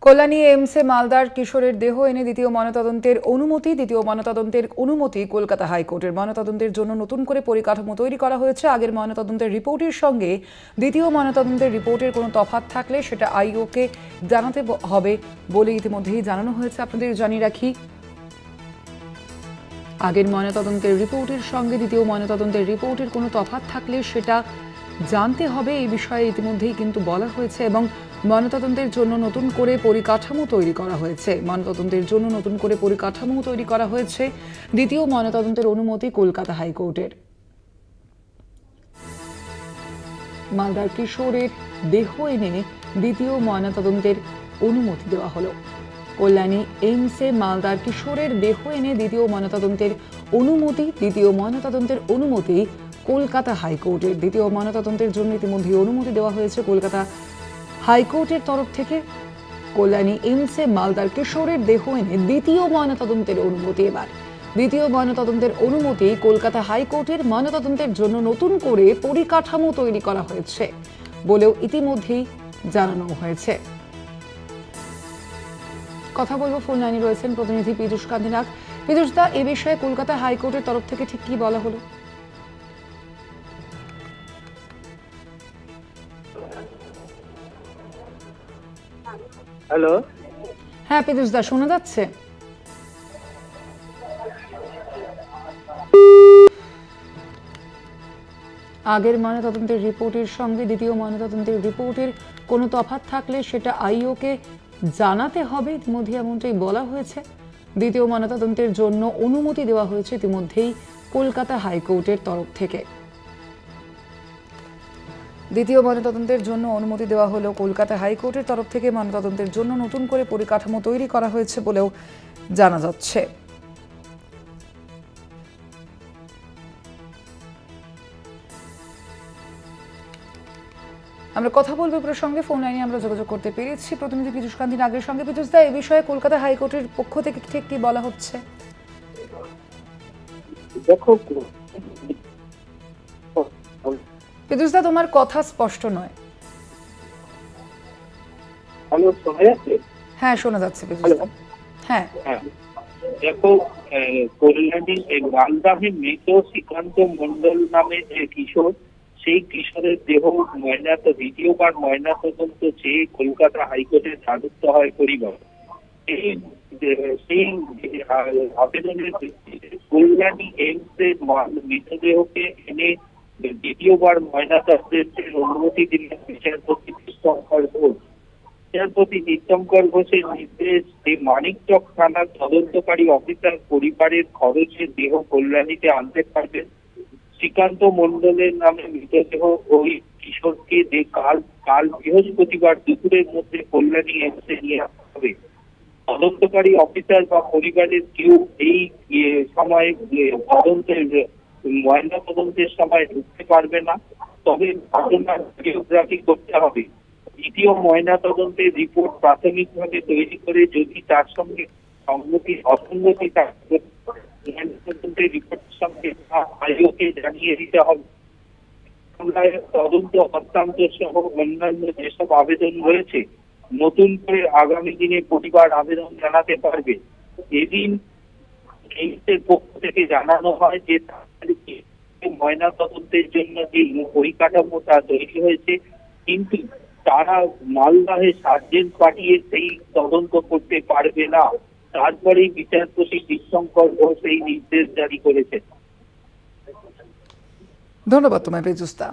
কল্যাণী এইমসে মালদার কিশোরের দেহ এনে দ্বিতীয় ময়নাতদন্তের অনুমতি কলকাতা হাইকোর্টের। ময়নাতদন্তের জন্য নতুন করে পরিকাঠামো তৈরি করা হয়েছে। আগের ময়নাতদন্তের রিপোর্টের সঙ্গে দ্বিতীয় ময়নাতদন্তের রিপোর্টের কোনো তফাৎ থাকলে সেটা আইওকে জানাতে হবে বলে ইতিমধ্যেই জানানো হয়েছে। আপনাদের জানিয়ে রাখি, আগের ময়নাতদন্তের রিপোর্টের সঙ্গে দ্বিতীয় ময়নাতদন্তের রিপোর্টের কোনো তফাৎ থাকলে সেটা জানতে হবে, এই বিষয়ে ইতিমধ্যেই কিন্তু বলা হয়েছে। এবং ময়নাতদন্তের জন্য নতুন করে পরিকাঠামো তৈরি করা হয়েছে। দ্বিতীয় ময়নাতদন্তের অনুমতি কলকাতা হাইকোর্টের। মালদার কিশোরের দেহ এনে দ্বিতীয় ময়নাতদন্তের অনুমতি দেওয়া হলো। কল্যাণী এইমসে মালদার কিশোরের দেহ এনে দ্বিতীয় ময়নাতদন্তের অনুমতি কলকাতা হাইকোর্টের। দ্বিতীয় ময়নাতদন্তের জন্য ইতিমধ্যে অনুমতি দেওয়া হয়েছে কলকাতা হাইকোর্টের তরফ থেকে। কল্যাণী এইমসে মালদার কিশোরের দেহ এনে দ্বিতীয় ময়নাতদন্তের অনুমতি কলকাতা হাইকোর্টের। ময়নাতদন্তের জন্য নতুন করে পরিকাঠামো তৈরি করা হয়েছে বলেও ইতিমধ্যেই জানানো হয়েছে। কথা বলবো, ফোন লাইনে রয়েছেন প্রতিনিধি পীযূষ কান্তি নাগ। পীযূষ দা, এ বিষয়ে কলকাতা হাইকোর্টের তরফ থেকে ঠিক কি বলা হলো? হ্যালো, হ্যাঁ পীযূষ দা, শোনা যাচ্ছে? আগের ময়নাতদন্তের রিপোর্টের সঙ্গে দ্বিতীয় ময়নাতদন্তের রিপোর্টের কোনো তফাৎ থাকলে সেটা আইওকে জানাতে হবে, ইতিমধ্যে এমনটাই বলা হয়েছে। দ্বিতীয় ময়নাতদন্তের জন্য অনুমতি দেওয়া হয়েছে ইতিমধ্যেই কলকাতা হাইকোর্টের তরফ থেকে। দ্বিতীয় ময়নাতদন্তের জন্য অনুমতি দেওয়া হলো কলকাতা হাইকোর্টের তরফ থেকে। ময়নাতদন্তের জন্য নতুন করে পরিকাঠামো তৈরি করা হয়েছে বলেও জানা যাচ্ছে। আমরা কথা বলবো প্রসঙ্গে, ফোন লাইনে আমরা যোগাযোগ করতে পেরেছি প্রতিনিধি পীযূষ কান্তি নাগের সঙ্গে। পীযূষ দা, এই বিষয়ে কলকাতা হাইকোর্টের পক্ষ থেকে ঠিক কি বলা হচ্ছে? দেখো পীযূষ দা, তোমার কথা স্পষ্ট নয়। হ্যালো, শোনা যাচ্ছে? হ্যাঁ, শোনা যাচ্ছে পীযূষ দা। হ্যাঁ, দেখো, কল্যাণী মালদাহে মৃত শ্রীকান্ত মন্ডল নামে যে কিশোর, সেই কিশোরের দেহ দ্বিতীয়বার ময়নাতদন্ত চেয়ে কলকাতা হাইকোর্টে দ্বারস্থ হয় পরিবার। সেই আবেদনের ভিত্তিতে কল্যাণী এইমসের মৃতদেহকে এনে দ্বিতীয়বার ময়নাতদন্তের অনুমতি দিলেন বিচারপতি তীর্থঙ্কর ঘোষের নির্দেশ মানিকচক থানার তদন্তকারী অফিসার পরিবারের খরচে দেহ কল্যাণীতে আনতে পারবেন। শ্রীকান্ত মন্ডলের নামে মৃতদেহ ওই কিশোরকে কাল বৃহস্পতিবার দুপুরের মধ্যে কল্যাণী এইমসে নিয়ে আসা হবে। তদন্তকারী অফিসার বা পরিবারের কেউ এই সময় ময়নাতদন্তের সময় ঢুকতে পারবে না, তবে ঘটনার ভিডিওগ্রাফি করতে হবে। দ্বিতীয় ময়নাতদন্তের রিপোর্ট প্রাথমিকভাবে তৈরি করে যদি তার সঙ্গে অসঙ্গতি থাকে ময়নাতদন্তের রিপোর্টের সঙ্গে আইওকে জানিয়ে দিতে হবে। তদন্ত হস্তান্তর সহ অন্যান্য যেসব আবেদন রয়েছে নতুন করে আগামী দিনে পরিবার আবেদন জানাতে পারবে। এদিন এইমসের পক্ষ থেকে জানানো হয় যে ময়নাতদন্তের জন্য যে পরিকাঠামোটা তৈরি হয়েছে, কিন্তু তারা মালদাহে সার্জেন্ট পাঠিয়ে সেই তদন্ত করতে পারবে না। তারপরেই বিচারপতি তীর্থঙ্কর ঘোষ এই নির্দেশ জারি করেছেন। ধন্যবাদ তোমায় পীযূষ দা।